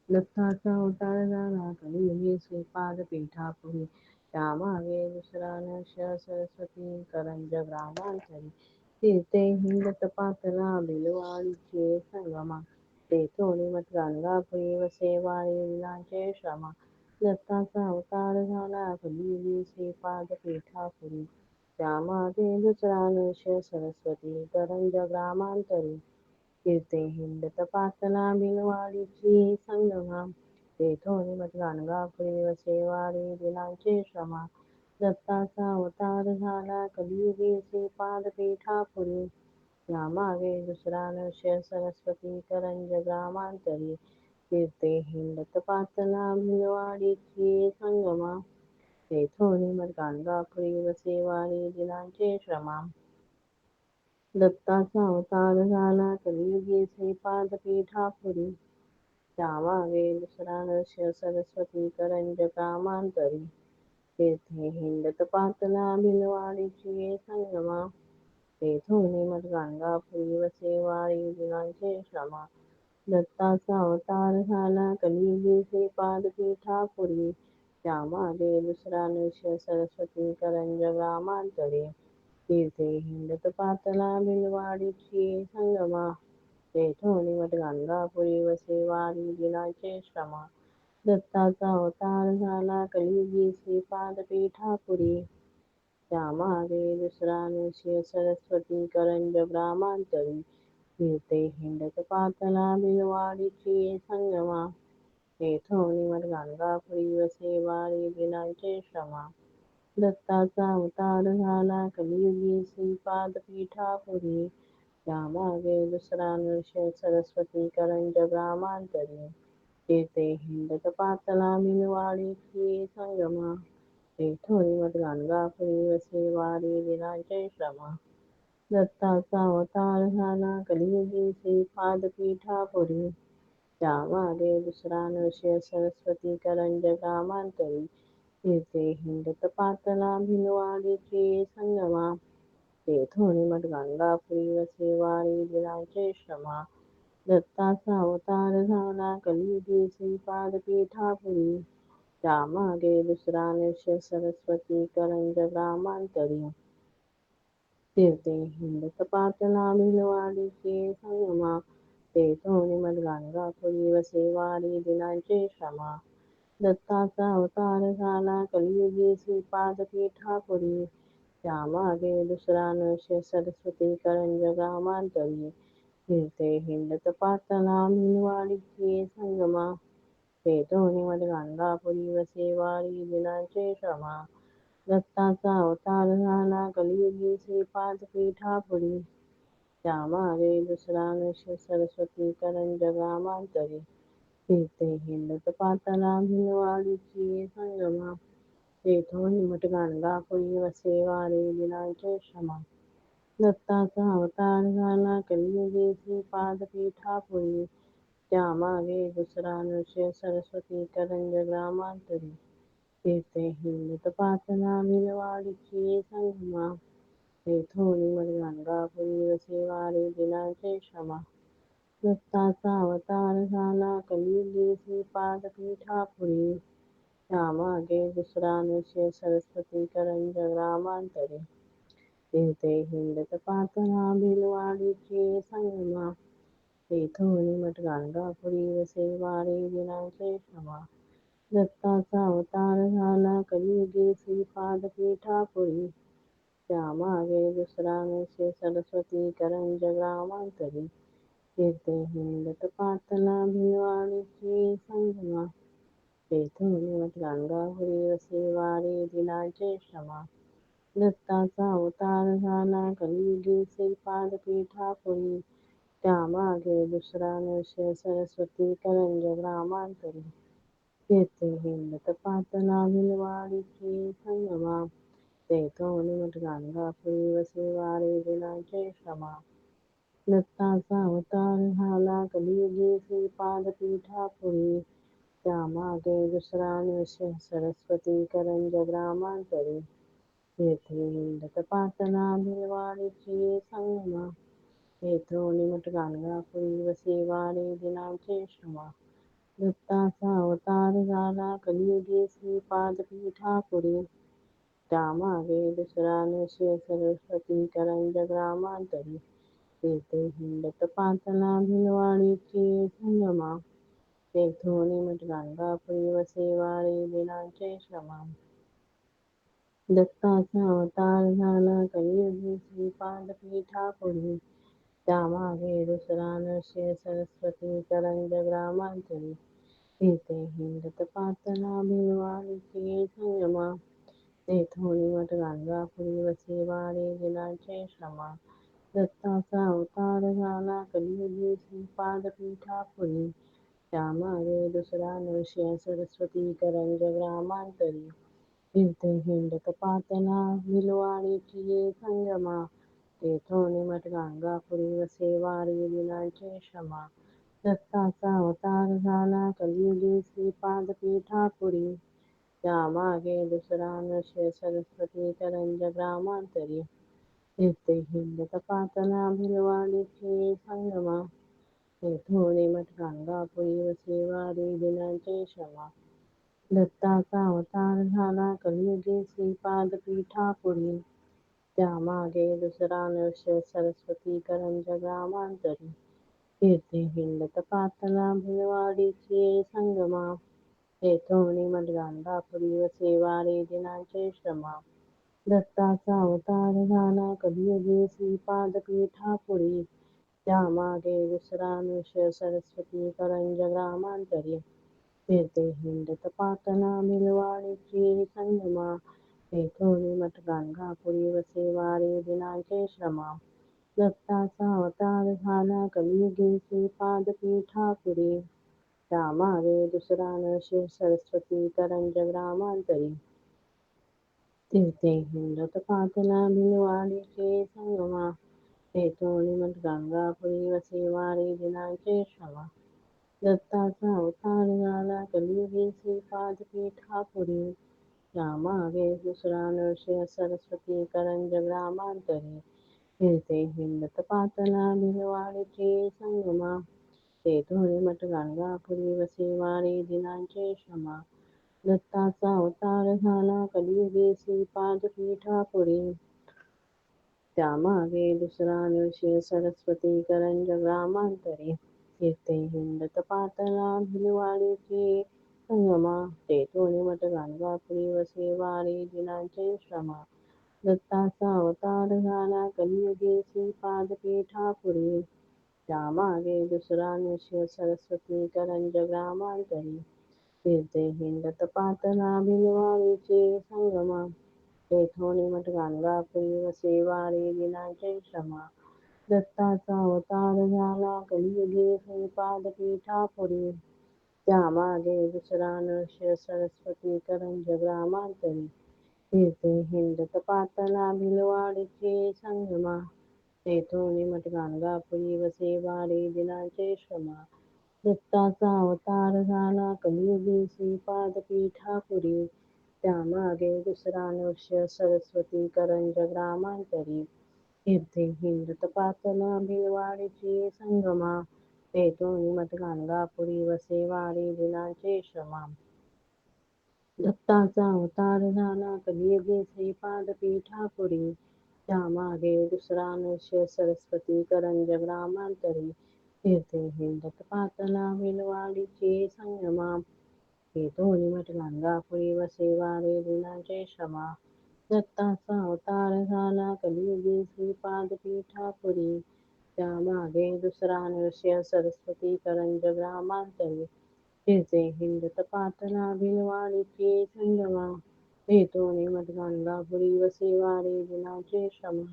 दत्ताचा अवतार झाला कलियुगी श्रीपाद पीठापुरी त्यामागे दुसरा नश सरस्वती करंज ग्रामांतरी तीर्थे हिंद तपासला बिलवाडीचे संगमा तेथोनी मठ गाणगापुरी वसे वारी विनाचे श्रमा दत्ताचा अवतार झाला कलियुगी श्रीपाद पीठापुरी त्यामागे दुसरा नश सरस्वती करंज ग्रामांतरी कीर्ते हिंद तपासला बिनवाडीची संगमा तेथोनी मठ गाणगापुरी वसे वारी दिनांचे श्रमा दत्ताचा अवतार झाला कलियुगी श्रीपाद पीठापुरी यामागे दुसरा नृष सरस्वती करंज ग्रामांतरी कीर्ते हिंद तपासला बिनवाडीची संगमा तेथोनी मठ गाणगापुरी वसे वारी दिनांचे श्रमा दत्ताचा अवतार झाला कलियुगी श्रीपाद पीठापुरी त्यामागे दुसरा नृष सरस्वती करंज कामांतरी तेथे हिंद तपासला बिलवाडीची संगमा तेथोनी मठ गाणगापुरी वसे वारी दिनांचे श्रमा दत्ताचा अवतार झाला कलियुगी श्रीपाद पीठापुरी त्यामागे दुसरा नृष सरस्वती करंज ग्रामांतरी कीर्ते हिंद तपासला बिलवाडीची संगमा तेथोनी मठ गाणगापुरी वसे वारी दिनांचे श्रमा दत्ताचा अवतार झाला कलियुगी श्रीपाद पीठापुरी त्यामागे दुसरा नृष सरस्वती करंज ग्रामांतरी कीर्ते हिंद तपासला बिलवाडीची संगमा तेथोनी मठ गाणगापुरी वसे वारी दिनांचे श्रमा दत्ताचा अवतार झाला कलियुगी श्रीपाद पीठापुरी त्यामागे दुसरा नृष सरस्वती करंज ग्रामांतरी कीर्ते हिंद तपासला बिलवाडीची संगमा तेथोनी मठ गाणगापुरी वसे वारी दिनांचे श्रमा दत्ताचा अवतार झाला कलियुगी श्रीपाद पीठापुरी त्यामागे दुसरा नृष सरस्वती करंज ग्रामांतरी कीर्ते हिंद तपासला बिलवाडीची संगमा तेथोनी मठ गाणगापुरी वसे वारी दिनांचे श्रमा दत्ताचा अवतार झाला कलियुगी श्रीपाद पीठापुरी त्यामागे दुसरा नृष सरस्वती करंज ग्रामांतरी कीर्ते हिंद तपासला बिलवाडीची संगमा तेथोनी मठ गाणगापुरी वसे वारी दिनांचे श्रमा दत्ताचा अवतार झाला कलियुगी श्रीपाद पीठापुरी त्यामागे दुसरा नृष सरस्वती करंज ग्रामांतरी कीर्ते हिंद तपासला बिलवाडीची संगमा तेथोनी मठ गाणगापुरी वसे वारी दिनांचे श्रमा दत्ताचा अवतार झाला कलियुगी श्रीपाद पीठापुरी त्यामागे दुसरा नृष सरस्वती करंज ग्रामांतरी कीर्ते हिंद तपासला बिलवाडीची संगमा तेथोनी मठ गाणगापुरी वसे वारी दिनांचे श्रमा दत्ताचा अवतार झाला कलियुगी श्रीपाद पीठापुरी त्यामागे दुसरा नृष सरस्वती करंज ग्रामांतरी कीर्ते हिंद तपासला बिलवाडीची संगमा तेथोनी मठ गाणगापुरी वसे वारी दिनांचे श्रमा दत्ताचा अवतार झाला कलियुगी श्रीपाद पीठापुरी त्यामागे दुसरा नृष सरस्वती करंज ग्रामांतरी कीर्ते हिंद तपासला बिलवाडीची संगमा तेथोनी मठ गाणगापुरी वसे वारी दिनांचे श्रमा दत्ताचा अवतार झाला कलियुगी श्रीपाद पीठापुरी त्यामागे दुसरा नृष सरस्वती करंज ग्रामांतरी कीर्ते हिंद तपासला बिलवाडीची संगमा तेथोनी मठ गाणगापुरी वसे वारी दिनांचे श्रमा दत्ताचा अवतार झाला कलियुगी श्रीपाद पीठापुरी त्यामागे दुसरा नृष सरस्वती करंज ग्रामांतरी कीर्ते हिंद तपासला बिलवाडीची संगमा तेथोनी मठ गाणगापुरी वसे वारी दिनांचे श्रमा दत्ताचा अवतार झाला कलियुगी श्रीपाद पीठापुरी त्यामागे दुसरा नृष सरस्वती करंज ग्रामांतरी कीर्ते हिंद तपासला बिलवाडीची संगमा तेथोनी मठ गाणगापुरी वसे वारी दिनांचे श्रमा दत्ताचा अवतार झाला कलियुगी श्रीपादपीठापुरी. त्यामागे दुसरा नृसिंह सरस्वती करंज ग्रामांतरी. तेथे हिंडत पातना भिलवाडीची संगमा. तेथून मठ गाणगापुरी वसेवारी दिनांचे श्रमा. दत्ताचा अवतार झाला कलियुगी श्रीपादपीठापुरी. त्यामागे दुसरा नृसिंह सरस्वती करंज ग्रामांतरी. तेथे हिंडत पातना भिलवाडीची संगमा. तेथोनी मठ गाणगापुरी वसेवारी दिनांचे श्रमा. दत्ताचा अवतार झाला कलियुगी श्रीपादपीठापुरी. त्यामागे दुसरा नृसिंह सरस्वती करंज ग्रामांतरी. फिरते हिंडत पातना भिलवाडीची संगमा. तेथोनी मठ गाणगापुरी वसेवारी दिनांचे श्रमा. दत्ताचा अवतार झाला कलियुगी श्रीपादपीठापुरी. त्यामागे दुसरा नृसिंह सरस्वती करंज ग्रामांतरी. तेथे हिंडत पातना भिलवाडीची संगमा. तेथोनी मठ गाणगापुरी वसेवारी दिनांचे श्रमा. दत्ताचा अवतार झाला कलियुगी श्रीपादपीठापुरी. त्यामागे दुसरा नृसिंह सरस्वती करंज ग्रामांतरी. तेथे हिंडत पातना भिलवाडीची संगमा. तेथोनी मठ गाणगापुरी वसेवारी दिनांचे श्रमा. दत्ताचा अवतार झाला कलियुगी श्रीपादपीठापुरी. त्यामागे दुसरा नृसिंह सरस्वती करंज ग्रामांतरी. तेथे हिंडत पातना भिलवाडीची संगमा. तेथोनी मठ गाणगापुरी वसेवारी दिनांचे श्रमा. दत्ताचा अवतार झाला कलियुगी श्रीपादपीठापुरी. त्यामागे दुसरा नृसिंह सरस्वती करंज ग्रामांतरी. तेथे हिंडत पातना भिलवाडीची संगमा. तेथोनी मठ गाणगापुरी वसेवारी दिनांचे श्रमा. दत्ताचा अवतार झाला कलियुगी श्रीपादपीठापुरी. त्यामागे दुसरा नृसिंह सरस्वती करंज ग्रामांतरी. तेथे हिंडत पातना भिलवाडीची संगमा. तेथोनी मठ गाणगापुरी वसेवारी दिनांचे श्रमा. दत्ताचा अवतार झाला कलियुगी श्रीपादपीठापुरी. त्यामागे दुसरा नृसिंह सरस्वती करंज ग्रामांतरी. तेथे हिंडत पातना भिलवाडीची संगमा. तेथोनी मठ गाणगापुरी वसेवारी दिनांचे श्रमा. दत्ताचा अवतार झाला कलियुगी श्रीपादपीठापुरी. त्यामागे दुसरा नृसिंह सरस्वती करंज ग्रामांतरी. तेथे हिंडत पातना भिलवाडीची संगमा. तेथोनी मठ गाणगापुरी वसेवारी दिनांचे श्रमा. दत्ताचा अवतार झाला कलियुगी श्रीपादपीठापुरी. त्यामागे दुसरा नृसिंह सरस्वती करंज ग्रामांतरी. तेथे हिंडत पातना भिलवाडीची संगमा. तेथोनी मठ गाणगापुरी वसेवारी दिनांचे श्रमा. दत्ताचा अवतार झाला कलियुगी श्रीपादपीठापुरी. त्यामागे दुसरा नृसिंह सरस्वती करंज ग्रामांतरी. तेथे हिंडत पातना भिलवाडीची संगमा. तेथोनी मठ गाणगापुरी वसेवारी दिनांचे श्रमा. दत्ताचा अवतार झाला कलियुगी श्रीपादपीठापुरी. त्यामागे दुसरा नृसिंह सरस्वती करंज ग्रामांतरी. तेथे हिंडत पातना भिलवाडीची संगमा. तेथोनी मठ गाणगापुरी वसेवारी दिनांचे श्रमा. दत्ताचा अवतार झाला कलियुगी श्रीपादपीठापुरी. त्यामागे दुसरा नृसिंह सरस्वती करंज ग्रामांतरी. तेथे हिंडत पातना भिलवाडीची संगमा. तेथोनी मठ गाणगापुरी वसेवारी दिनांचे श्रमा.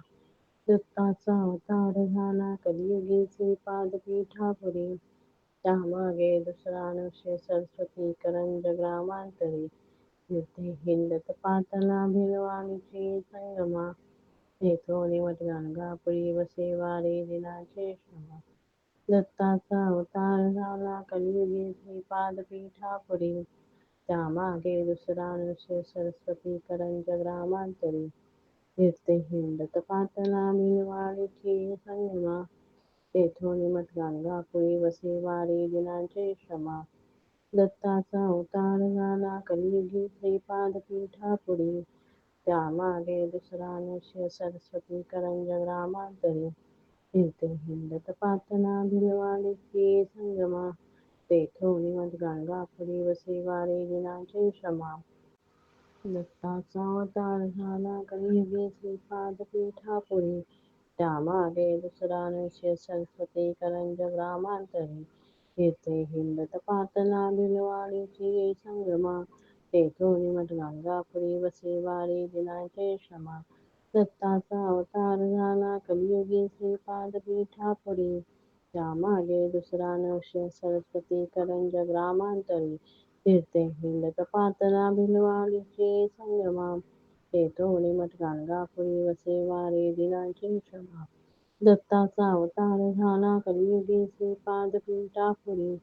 दत्ताचा अवतार झाला कलियुगी श्रीपादपीठापुरी. त्यामागे दुसरा नृसिंह सरस्वती करंज ग्रामांतरी. तेथे हिंडत पातना भिलवाडीची संगमा. तेथोनी मठ गाणगापुरी वसेवारी दिनांचे श्रमा. दत्ताचा अवतार झाला कलियुगी श्रीपादपीठापुरी. त्यामागे दुसरा नृसिंह सरस्वती करंज ग्रामांतरी. तेथे हिंडत पातना भिलवाडीची संगमा. तेथोनी मठ गाणगापुरी वसेवारी दिनांचे श्रमा. दत्ताचा अवतार झाला कलियुगी श्रीपाद पीठापुरी. त्यामागे दुसरा नृसिंह सरस्वती करंज ग्रामांतरी. फिरते हिंडत पातना भिलवाडीची संगमा. तेथोनी मदगंगापुरी वसे वारे जिनाचे क्षमा. दत्ताचा अवतार झाला कलियुगी श्रीपाद पीठापुरी. त्यामागे दुसरा नृसिंह सरस्वती करंज ग्रामांतरी. फिरते हिंडत पातना भिलवाडीची संगमा. तेथोनी मदगंगापुरी वसे वारे जिनाचे क्षमा. दत्ताचा अवतार झाला कलियुगी श्रीपाद पीठापुरी. त्यामागे दुसरा नृसिंह सरस्वती करंज ग्रामांतरी. फिरते हिंडत पातना भिलवाडीची संगमा. तेथोनी मदगंगापुरी वसे वारे जिनाचे क्षमा. दत्ताचा अवतार झाला कलियुगी श्रीपाद पीठापुरी.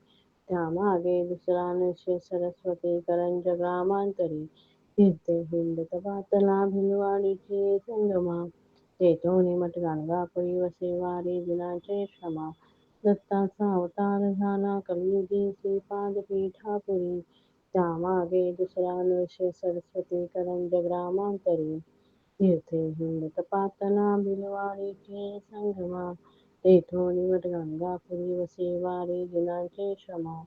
त्यामागे दुसरा नृसिंह सरस्वती करंज ग्रामांतरी. फिरते हिंडत पातना भिलवाडीची संगमा. तेथोनी मदगंगापुरी वसे वारे जिनाचे क्षमा. दत्ताचा अवतार झाला कलियुगी श्रीपाद पीठापुरी. त्यामागे दुसरा नृसिंह सरस्वती करंज ग्रामांतरी. फिरते हिंडत पातना भिलवाडीची संगमा. तेथोनी मदगंगापुरी वसे वारे जिनाचे क्षमा.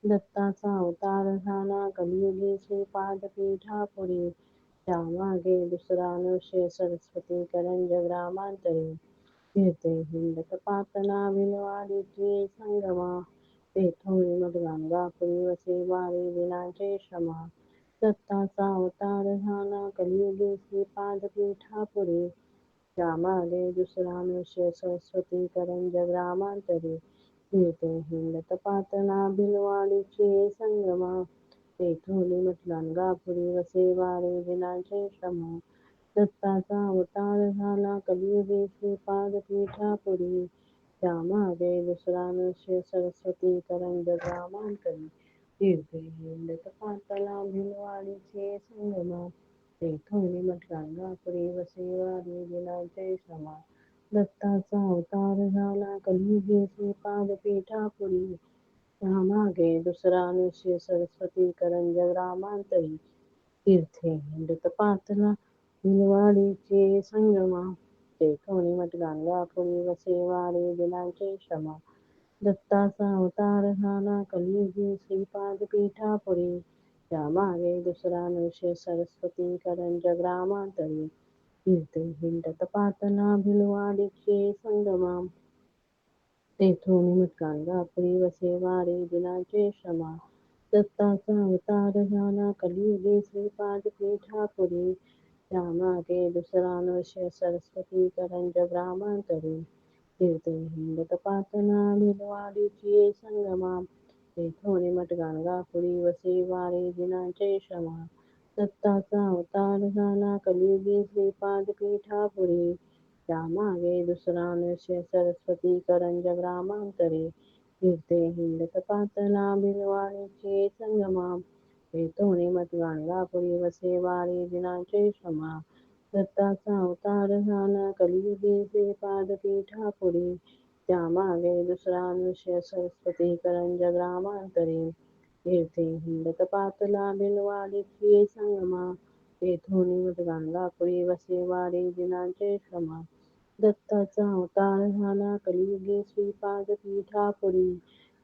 दत्ताचा अवतार झाला कलियुगी श्रीपाद पीठापुरी. त्यामागे दुसरा नृसिंह सरस्वती करंज ग्रामांतरी. फिरते हिंडत पातना भिलवाडीची संगमा. तेथोनी मदगंगापुरी वसे वारे जिनाचे क्षमा. दत्ताचा अवतार झाला कलियुगी श्रीपाद पीठापुरी. त्यामागे दुसरा नृसिंह सरस्वती करंज ग्रामांतरी. फिरते हिंडत पातना भिलवाडीची संगमा. तेथोनी मदगंगापुरी वसे वारे जिनाचे क्षमा. दत्ताचा अवतार झाला कलियुगी श्रीपाद पीठापुरी. त्यामागे दुसरा नृसिंह सरस्वती करंज ग्रामांतरी. फिरते हिंडत पातना भिलवाडीची संगमा. तेथोनी मदगंगापुरी वसे वारे जिनाचे क्षमा. दत्ताचा अवतार झाला कलियुगी श्रीपाद पीठापुरी. त्यामागे दुसरा नृसिंह सरस्वती करंज ग्रामांतरी. फिरते हिंडत पातना भिलवाडीची संगमा. तेथोनी मदगंगापुरी वसे वारे जिनाचे क्षमा. दत्ताचा अवतार झाला कलियुगी श्रीपाद पीठापुरी. त्यामागे दुसरा नृसिंह सरस्वती करंज ग्रामांतरी. फिरते हिंडत पातना भिलवाडीची संगमा. तेथोनी मदगंगापुरी वसे वारे जिनाचे क्षमा. दत्ताचा अवतार झाला कलियुगी श्रीपाद पीठापुरी. त्यामागे दुसरा नृसिंह सरस्वती करंज ग्रामांतरी. फिरते हिंडत पातना भिलवाडीची संगमा. तेथोनी मदगंगापुरी वसे वारे जिनाचे क्षमा. दत्ताचा अवतार झाला कलियुगी श्रीपाद पीठापुरी. त्यामागे दुसरा नृसिंह सरस्वती करंज ग्रामांतरी. फिरते हिंडत पातना भिलवाडीची संगमा. तेथोनी मदगंगापुरी वसे वारे जिनाचे क्षमा. दत्ताचा अवतार झाला कलियुगी श्रीपाद पीठापुरी. त्यामागे दुसरा नृसिंह सरस्वती करंज ग्रामांतरी. फिरते हिंडत पातना भिलवाडीची संगमा. तेथोनी मदगंगापुरी वसे वारे जिनाचे क्षमा. दत्ताचा अवतार झाला कलियुगी श्रीपाद पीठापुरी.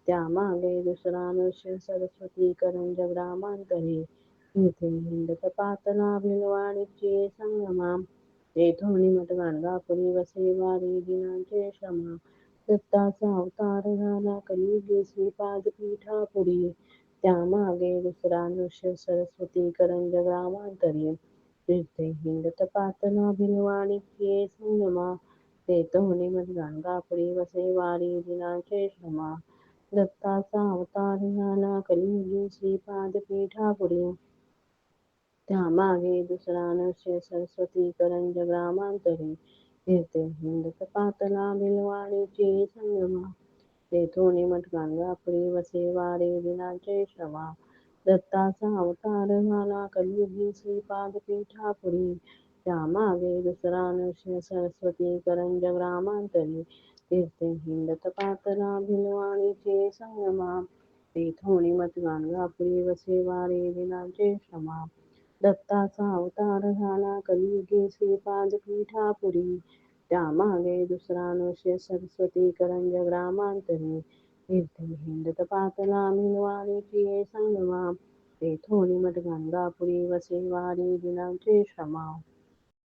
त्यामागे दुसरा नृसिंह सरस्वती करंज ग्रामांतरी. फिरते हिंडत पातना भिलवाडीची संगमा. तेथोनी मदगंगापुरी वसे वारे जिनाचे क्षमा. दत्ताचा अवतार झाला कलियुगी श्रीपाद पीठापुरी. त्यामागे दुसरा नृसिंह सरस्वती करंज ग्रामांतरी. फिरते हिंडत पातना भिलवाडीची संगमा. तेथोनी मदगंगापुरी वसे वारे जिनाचे क्षमा. दत्ताचा अवतार झाला कलियुगी श्रीपाद पीठापुरी. त्यामागे दुसरा नृसिंह सरस्वती करंज ग्रामांतरी. फिरते हिंडत पातना भिलवाडीची संगमा. तेथोनी मदगंगापुरी वसे वारे जिनाचे क्षमा. दत्ताचा अवतार झाला कलियुगी श्रीपाद पीठापुरी. त्यामागे दुसरा नृसिंह सरस्वती करंज ग्रामांतरी. फिरते हिंडत पातना भिलवाडीची संगमा. तेथोनी मत गाणगापुरी वसे वारे दिनाचे क्षमा. दत्ताचा अवतार झाला कलियुगी श्रीपाद पीठापुरी. त्यामागे दुसरा नृसिंह सरस्वती करंज ग्रामांतरी. कीर्ती हिंदत पातला मिलवाणीची संगमा. तेथोनी मठ गाणगापुरी वसे वारी दिनांचे श्रमा.